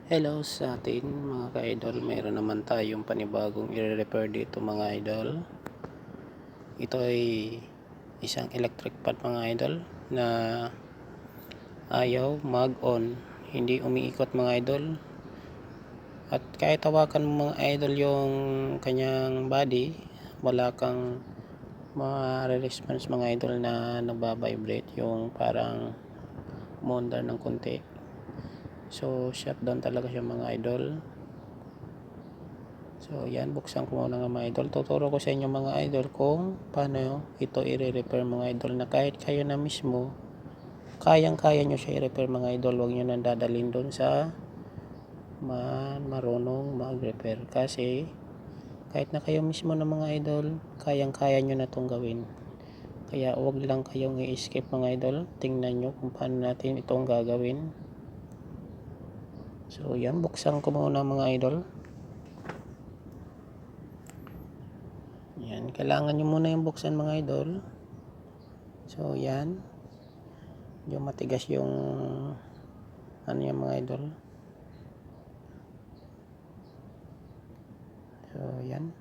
Hello sa atin mga ka-idol, mayroon naman tayong panibagong i-repair dito mga idol. Ito ay isang electric pan mga idol na ayaw mag-on, hindi umiikot mga idol. At kahit tawakan mo mga idol yung kanyang body, wala kang ma-response mga idol na nagbabibrate, yung parang umandar ng konti. So shutdown talaga siya mga idol. So yan, buksan ko muna nga mga idol. Tuturo ko sa inyo mga idol kung paano ito i-repair mga idol, na kahit kayo na mismo kayang-kaya nyo siya i-repair mga idol. Huwag nyo nang dadalhin doon sa marunong mag-repair, kasi kahit na kayo mismo na mga idol, kayang-kaya nyo na itong gawin. Kaya huwag lang kayong i-escape mga idol. Tingnan nyo kung paano natin itong gagawin. So yan, buksan ko muna mga idol. Yan, kailangan nyo muna yung buksan mga idol. So yan, yung matigas yung ano yung mga idol. So yan,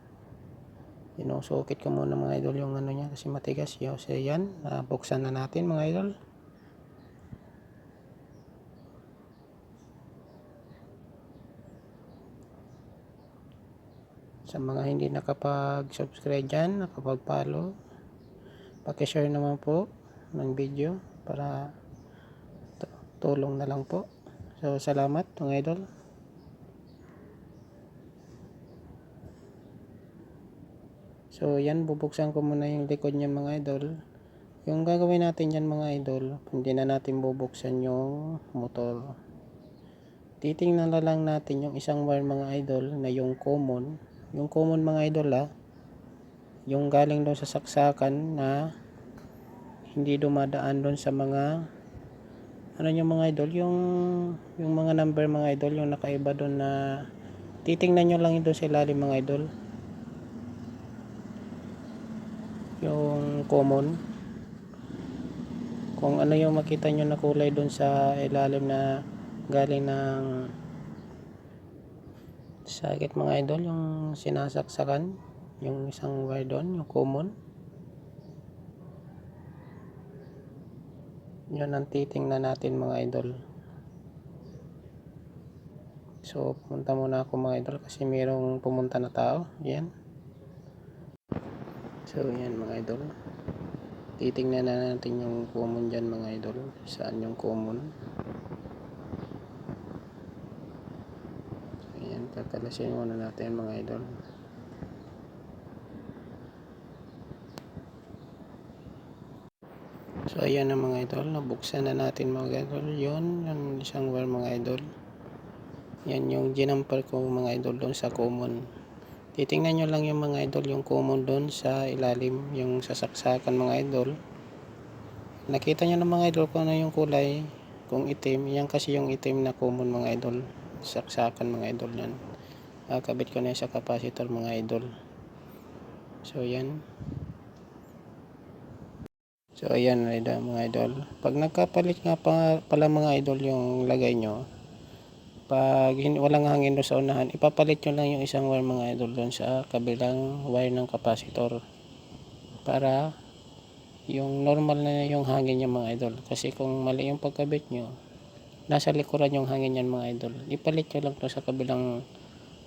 sinusukit ko muna mga idol yung ano niya kasi matigas yun. So yan, buksan na natin mga idol. Sa mga hindi nakapag-subscribe dyan, nakapag-follow, paki-share naman po ng video para tulong na lang po. So salamat mga idol. So yan, bubuksan ko muna yung likod niya mga idol. Yung gagawin natin yan mga idol, hindi na natin bubuksan yung motor. Titingnan na lang natin yung isang wire mga idol na yung common. Yung common mga idol yung galing doon sa saksakan na hindi dumadaan doon sa mga ano yung mga idol, yung mga number mga idol, yung nakaiba doon na titingnan nyo lang doon sa ilalim mga idol. Yung common, kung ano yung makita nyo na kulay doon sa ilalim na galing ng sakit mga idol, yung sinasaksakan, yung isang wire doon, yung common, yun ang titingnan natin mga idol. So pumunta muna ako mga idol kasi mayroong pumunta na tao. Yan, so yan mga idol, titingnan na natin yung common dyan mga idol. Saan yung common? So yan, kakalasin muna natin mga idol. So ayan na mga idol, nabuksan na natin mga idol. Yun, yung isang wire mga idol. Yan yung ginamper ko mga idol doon sa common. Titingnan nyo lang yung mga idol, yung common doon sa ilalim, yung sasaksakan mga idol. Nakita nyo na mga idol kung ano yung kulay, kung itim. Yan kasi yung itim na common mga idol, saksakan mga idol yan. Kabit ko na sa capacitor mga idol. So yan. So ayan mga idol, pag nagkapalit nga pala mga idol yung lagay nyo, pag walang hangin doon sa unahan, ipapalit nyo lang yung isang wire mga idol doon sa kabilang wire ng capacitor, para yung normal na yung hangin niya mga idol. Kasi kung mali yung pagkabit nyo, nasa likuran yung hangin yan mga idol. Ipalit nyo lang doon sa kabilang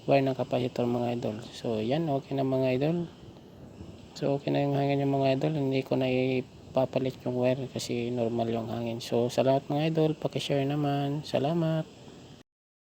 wire ng capacitor mga idol. So yan, okay na mga idol. So okay na yung hangin yung mga idol, hindi ko na ipapalit yung wire kasi normal yung hangin. So salamat mga idol, paki-share naman. Salamat.